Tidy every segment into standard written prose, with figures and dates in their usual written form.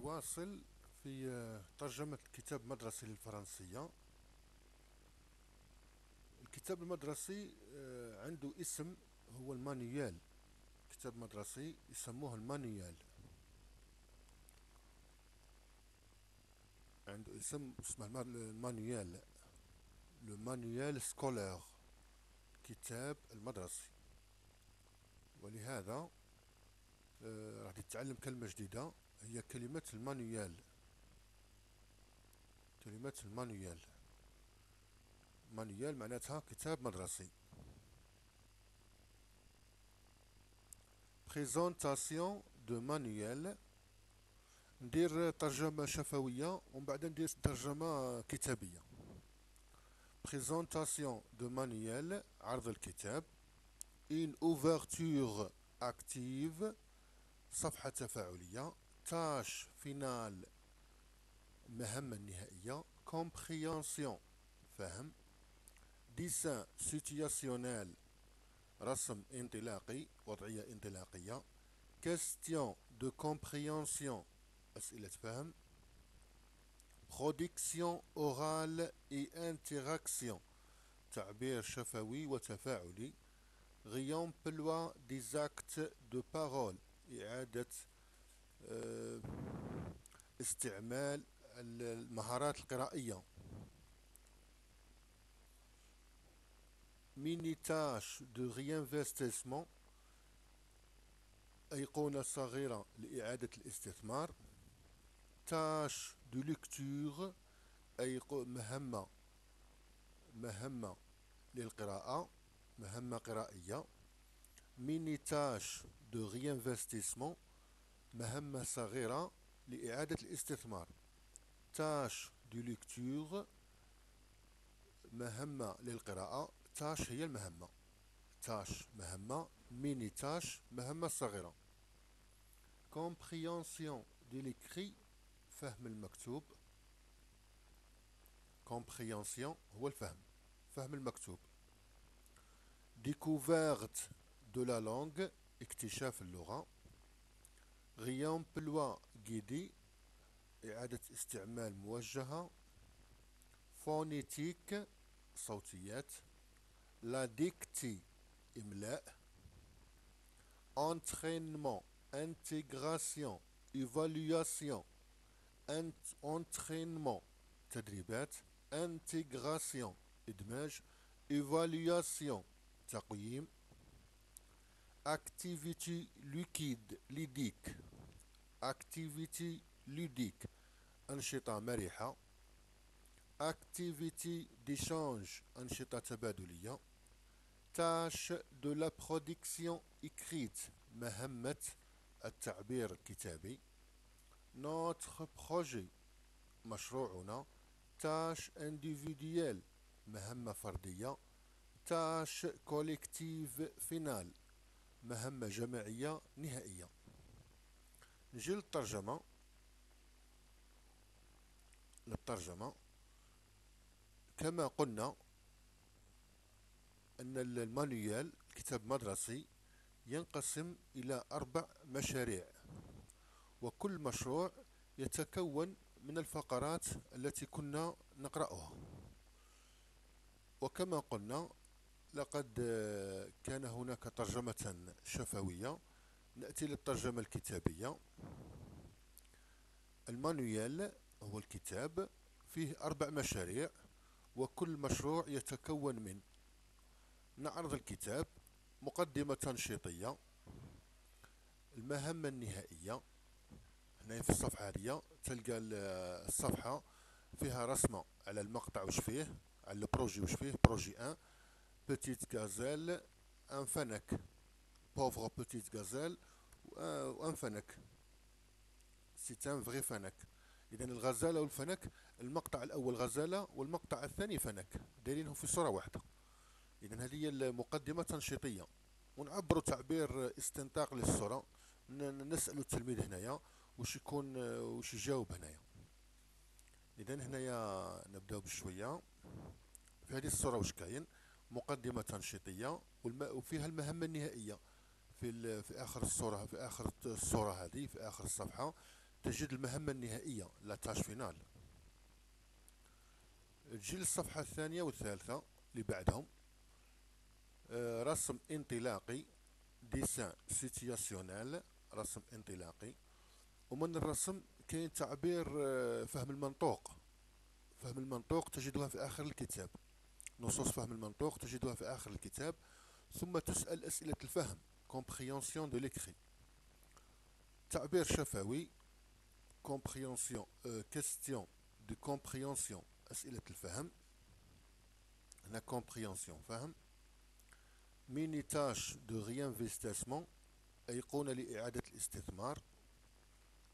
نواصل في ترجمة كتاب مدرسي للفرنسية. الكتاب المدرسي عنده اسم، هو المانيوال. كتاب مدرسي يسموه المانيوال، عنده اسم اسمه المانيوال، لو مانيوال سكولير، كتاب المدرسي. ولهذا راح تتعلم كلمة جديدة، هي كلمة المانيوال. كلمة المانيوال، مانيوال معناتها كتاب مدرسي. بريزونطاسيون دو مانيوال، ندير ترجمة شفوية ومن بعد ندير ترجمة كتابية. بريزونطاسيون دو مانيوال، عرض الكتاب. une ouverture active، صفحة تفاعلية. tâche finale، مهمة النهائية. compréhension، فهم. dessin situationnel، رسم انطلاقي، وضعية انطلاقية. question de compréhension، أسئلة فهم. production orale et interaction، تعبير شفوي وتفاعلي. réemploi des actes de parole، إعادة استعمال المهارات القرائية. mini tâche de réinvestissement، أيقونة صغيرة لإعادة الاستثمار. tâche de lecture، مهمة للقراءة، مهمة قرائية. mini tâche de réinvestissement، مهمة صغيرة لإعادة الاستثمار. tâche de lecture، مهمة للقراءة. tâche هي المهمة، tâche مهمة، mini tâche مهمة صغيرة. compréhension de l'écrit، فهم المكتوب. compréhension هو الفهم، فهم المكتوب. découverte de la langue، اكتشاف اللغة. réemploi guidé، إعادة استعمال موجهة. phonétique، صوتيات. la dictée، إملاء. entraînement، intégration، évaluation. entraînement، تدريبات. intégration، إدماج. évaluation، تقييم. activité ludique، activité ludique، أنشطة مرحة. activité d'échange، أنشطة تبادلية. tâche de la production écrite، مهمة التعبير الكتابي. notre projet، مشروعنا. tâche individuelle، مهمة فردية. tâche collective finale، مهمة جماعية نهائية. نجي للترجمة. كما قلنا أن المانيوال كتاب مدرسي ينقسم إلى 4 مشاريع، وكل مشروع يتكون من الفقرات التي كنا نقرأها. وكما قلنا لقد كان هناك ترجمة شفوية. نأتي للترجمة الكتابية. المانيوال هو الكتاب، فيه 4 مشاريع، وكل مشروع يتكون من: نعرض الكتاب، مقدمة تنشيطية، المهمة النهائية. هنا في الصفحة هذه تلقى الصفحة فيها رسمة على المقطع وش فيه، على البروجي وش فيه. بروجي 1، بتيت غازيل ان فنك، بوفغ بتيت غازيل وان فنك، سيت ان فغي فنك. اذا الغزالة والفنك، المقطع الاول غزالة والمقطع الثاني فنك، دايرينهم في صورة واحدة. اذا هذه هي المقدمة تنشيطية، ونعبروا تعبير استنطاق للصورة. نسألوا التلميذ هنايا وش يجاوب هنايا. اذا هنايا نبداو بشوية. في هذه الصورة وش كاين؟ مقدمة تنشيطية وفيها المهمة النهائية في آخر الصورة، في آخر الصورة هذه، في آخر الصفحة تجد المهمة النهائية لا تاش فينال. تجي للصفحة الثانية والثالثة اللي بعدهم، رسم انطلاقي، ديسان سيتياسيونيل، رسم انطلاقي. ومن الرسم كاين تعبير فهم المنطوق. فهم المنطوق تجدها في آخر الكتاب، نصوص فهم المنطوق تجدها في آخر الكتاب. ثم تسأل أسئلة الفهم compréhension de l'écrit. تعبير شفوي compréhension question de compréhension، أسئلة الفهم هنا compréhension فهم. ميني تاش دو réinvestissement، أيقونة لإعادة الاستثمار،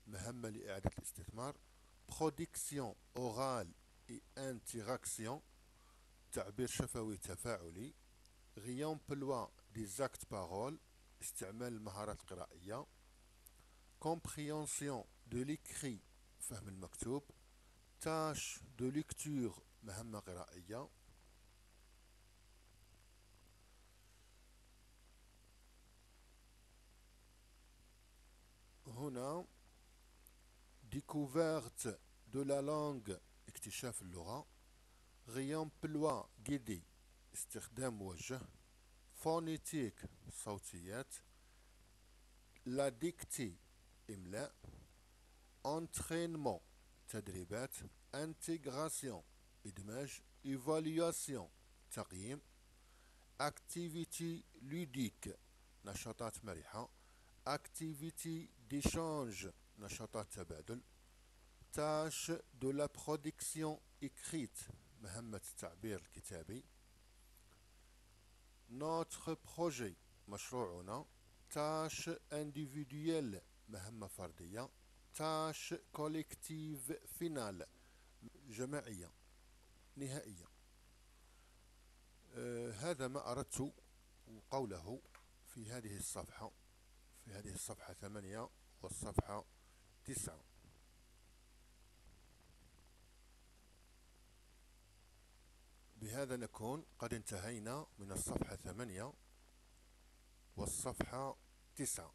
مهمة لإعادة الاستثمار. production orale et interaction، تعبير شفوي تفاعلي. réemploi des actes paroles، استعمال المهارات القرائية. compréhension de l'écrit، فهم المكتوب. tâche de lecture، مهمة قرائية. هنا découverte de la langue، اكتشاف اللغة. réemploi guidé، استخدام موجه. phonétique، صوتيات. la dictée، إملاء. entraînement، تدريبات. intégration، إدماج. évaluation، تقييم. activity ludique، نشاطات مرحة. activity d'échange، نشاطات تبادل. tâche de la production écrite، مهمة التعبير الكتابي. notre projet، مشروعنا. tâche individuelle، مهمة فردية. tâche collective finale، جماعية نهائية. هذا ما أردت قوله في هذه الصفحة، في هذه الصفحة 8 والصفحة 9. بهذا نكون قد انتهينا من الصفحة 8 والصفحة 9.